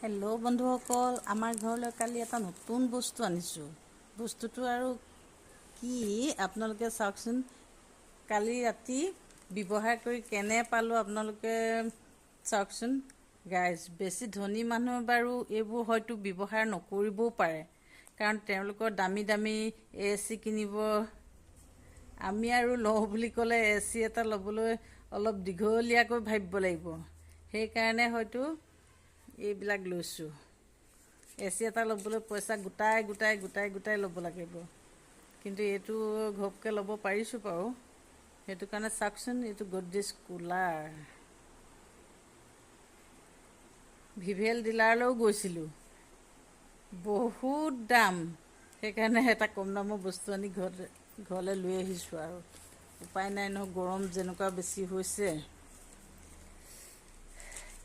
Hello' বন্ধুসকল, আমাৰ ঘৰলৈ কালি এটা নতুন বস্তু আনিছোঁ। বস্তুটো আৰু কি আপোনালোকে চাওকচোন। কালি ৰাতি ব্যৱহাৰ কৰি কেনে পালোঁ আপোনালোকে চাওকচোন। গাইজ, বেছি ধনী মানুহ বাৰু এইবোৰ হয়তো ব্যৱহাৰ নকৰিবও পাৰে, কাৰণ তেওঁলোকৰ দামী দামী AC কিনিব। আমি আৰু লওঁ বুলি ক'লে AC এটা ল'বলৈ অলপ দীঘলীয়াকৈ ভাবিব লাগিব। সেইকাৰণে হয়তো এইবিলাক লৈছোঁ। AC এটা ল'বলৈ পইচা গোটাই ল'ব লাগিব, কিন্তু এইটো ঘপকৈ ল'ব পাৰিছোঁ বাৰু। সেইটো কাৰণে চাওকচোন, এইটো গডৰেজ কুলাৰ। ভিভেল ডিলাৰলৈও গৈছিলোঁ, বহুত দাম। সেইকাৰণে এটা কম দামৰ বস্তু আনি ঘৰলৈ লৈ আহিছোঁ আৰু উপায় নাই নহয়, গৰম যেনেকুৱা বেছি হৈছে।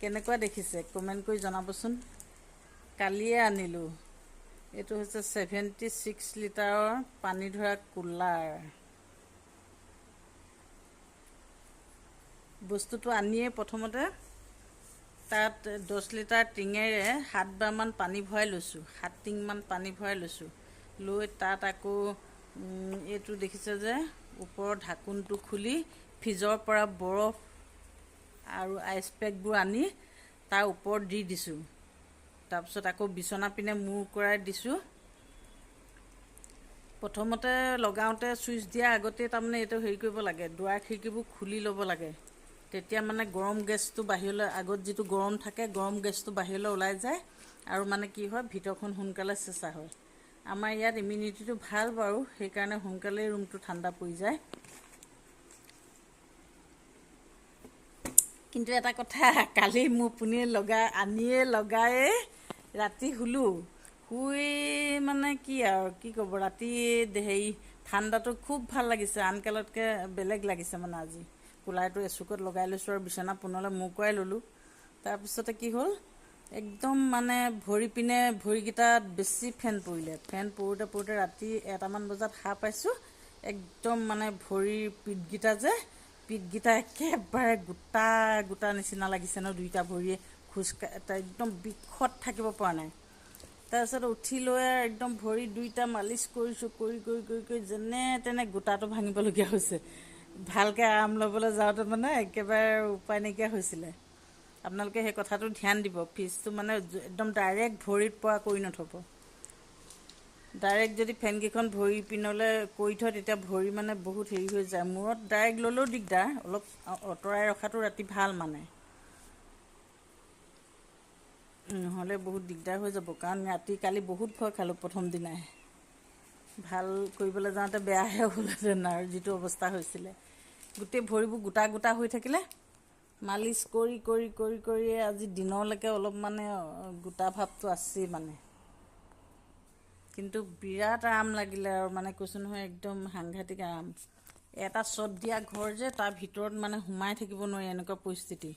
কেনেকুৱা দেখিছে কমেণ্ট কৰি জনাবচোন। কালিয়ে আনিলোঁ। এইটো হৈছে 76 লিটাৰৰ পানী ধৰা কুলাৰ। বস্তুটো আনিয়ে প্ৰথমতে তাত 10 লিটাৰ টিঙেৰে 7 বাৰমান পানী ভৰাই লৈছোঁ। 7 টিংমান পানী ভৰাই লৈছোঁ। লৈ তাত আকৌ এইটো দেখিছে যে ওপৰৰ ঢাকোনটো খুলি ফ্ৰিজৰ পৰা বৰফ আৰু আইচ পেকবোৰ আনি তাৰ ওপৰত দি দিছোঁ। তাৰপিছত আকৌ বিচনা পিনে মূৰ কৰাই দিছোঁ। প্ৰথমতে লগাওঁতে ছুইচ দিয়াৰ আগতে তাৰমানে এইটো হেৰি কৰিব লাগে, দুৱাৰ খিৰিকিবোৰ খুলি ল'ব লাগে। তেতিয়া মানে গৰম গেছটো বাহিৰলৈ, আগত যিটো গৰম থাকে গৰম গেছটো বাহিৰলৈ ওলাই যায় আৰু মানে কি হয়, ভিতৰখন সোনকালে চেঁচা হয়। আমাৰ ইয়াত ইমিউনিটিটো ভাল বাৰু, সেইকাৰণে সোনকালেই ৰুমটো ঠাণ্ডা পৰি যায়। কিন্তু এটা কথা, কালি মোৰ পোনে আনিয়ে লগায়ে ৰাতি শুলোঁ। শুই মানে কি আৰু কি ক'ব, ৰাতি হেৰি ঠাণ্ডাটো খুব ভাল লাগিছে, আনকালতকৈ বেলেগ লাগিছে মানে আজি। কুলাৰটো এচুকত লগাই লৈছোঁ আৰু বিচনা পোনলৈ মূৰ কৰাই ল'লোঁ। তাৰপিছতে কি হ'ল, একদম মানে ভৰিকেইটাত বেছি ফেন পৰিলে। ফেন পৰোঁতে ৰাতি 1টামান বজাত সাৰ পাইছোঁ। একদম মানে ভৰিৰ পিঠকেইটা একেবাৰে গোটা নিচিনা লাগিছে ন, দুইটা ভৰিয়ে একদম বিষত থাকিব পৰা নাই। তাৰপিছত উঠি লৈ একদম ভৰি দুইটা মালিচ কৰিছোঁ, কৰি যেনে তেনে গোটাটো ভাঙিবলগীয়া হৈছে। ভালকৈ আৰাম ল'বলৈ যাওঁতে মানে একেবাৰে উপায় নাইকিয়া হৈছিলে। আপোনালোকে সেই কথাটো ধ্যান দিব, ফ্ৰিজটো মানে একদম ডাইৰেক্ট ভৰিত পৰা কৰি নথ'ব। ডাইৰেক্ট যদি ফেনকেইখন ভৰি পিনলৈ কৰি থয়, তেতিয়া ভৰি মানে বহুত হেৰি হৈ যায়। মূৰত ডাইৰেক্ট ল'লেও দিগদাৰ, অলপ আঁতৰাই ৰখাটো ৰাতি ভাল মানে, নহ'লে বহুত দিগদাৰ হৈ যাব। কাৰণ ৰাতি কালি বহুত ভয় খালোঁ প্ৰথম দিনাই। ভাল কৰিবলৈ যাওঁতে বেয়াহে হ'লহেঁতেন আৰু যিটো অৱস্থা হৈছিলে। গোটেই ভৰিবোৰ গোটা হৈ থাকিলে। মালিচ কৰি আজি দিনলৈকে অলপ মানে গোটা ভাৱটো আছেই মানে। কিন্তু বিৰাট আৰাম লাগিলে আৰু মানে কৈছোঁ নহয়, একদম সাংঘাতিক আৰাম। এটা চট দিয়া ঘৰ যে, তাৰ ভিতৰত মানে সোমাই থাকিব নোৱাৰি, এনেকুৱা পৰিস্থিতি।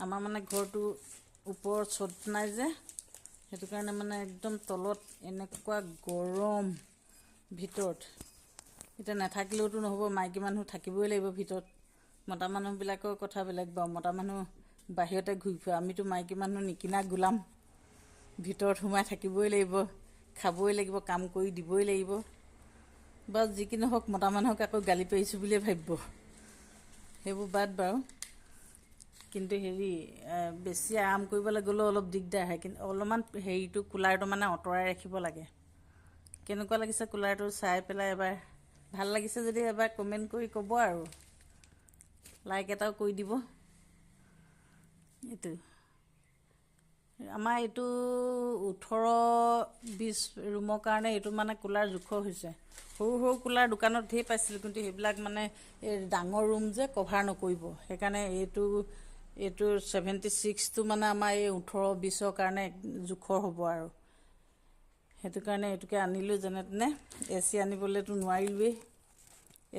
আমাৰ মানে ঘৰটো ওপৰত চট নাই যে, সেইটো কাৰণে মানে একদম তলত এনেকুৱা গৰম ভিতৰত। এতিয়া নাথাকিলেওতো নহ'ব, মাইকী মানুহ থাকিবই লাগিব ভিতৰত। মতা মানুহবিলাকৰ কথা বেলেগ বাৰু, মতা মানুহ বাহিৰতে ঘূৰি ফুৰে। আমিতো মাইকী মানুহ নিকিনা গোলাম, ভিতৰত সোমাই থাকিবই লাগিব, খাবই লাগিব, কাম কৰি দিবই লাগিব। বাৰু যি কি নহওক, মতা মানুহক আকৌ গালি পাৰিছোঁ বুলিয়ে ভাবিব, সেইবোৰ বাদ বাৰু। কিন্তু হেৰি, বেছি আৰাম কৰিবলৈ গ'লেও অলপ দিগদাৰ হয়। কিন্তু অলপমান কুলাৰটো মানে আঁতৰাই ৰাখিব লাগে। কেনেকুৱা লাগিছে কুলাৰটো চাই পেলাই এবাৰ ভাল লাগিছে যদি এবাৰ কমেণ্ট কৰি ক'ব আৰু লাইক এটাও কৰি দিব। আমাৰ এইটো 18-20 ৰুমৰ কাৰণে এইটো মানে কুলাৰ জোখৰ হৈছে। সৰু কুলাৰ দোকানত ধেৰ পাইছিলোঁ, কিন্তু সেইবিলাক মানে এই ডাঙৰ ৰুম যে কভাৰ নকৰিব। সেইকাৰণে এইটো 76টো মানে আমাৰ এই 18-20ৰ কাৰণে জোখৰ হ'ব আৰু সেইটো কাৰণে এইটোকে আনিলোঁ যেনে তেনে। AC আনিবলৈতো নোৱাৰিলোৱেই।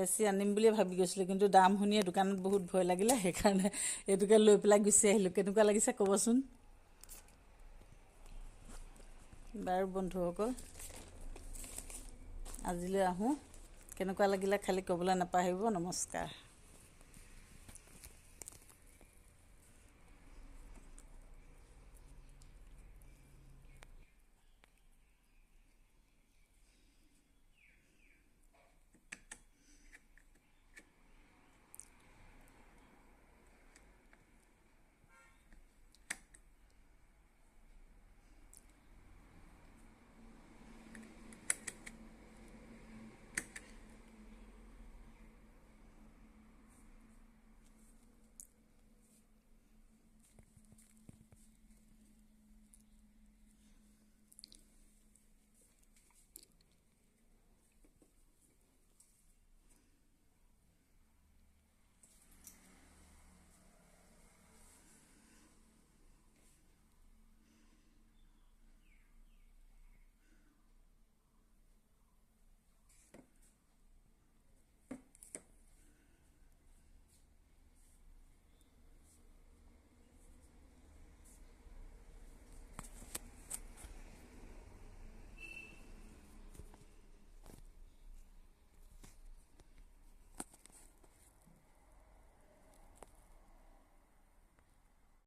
AC আনিম বুলিয়ে ভাবি গৈছিলোঁ, কিন্তু দাম শুনিয়ে দোকানত বহুত ভয় লাগিলে। সেইকাৰণে এইটোকে লৈ পেলাই গুচি আহিলোঁ। কেনেকুৱা লাগিছে ক'বচোন বাৰু বন্ধুসকল। আজিলৈ আহোঁ, কেনেকুৱা লাগিলে খালী ক'বলৈ নাপাহৰিব। নমস্কাৰ।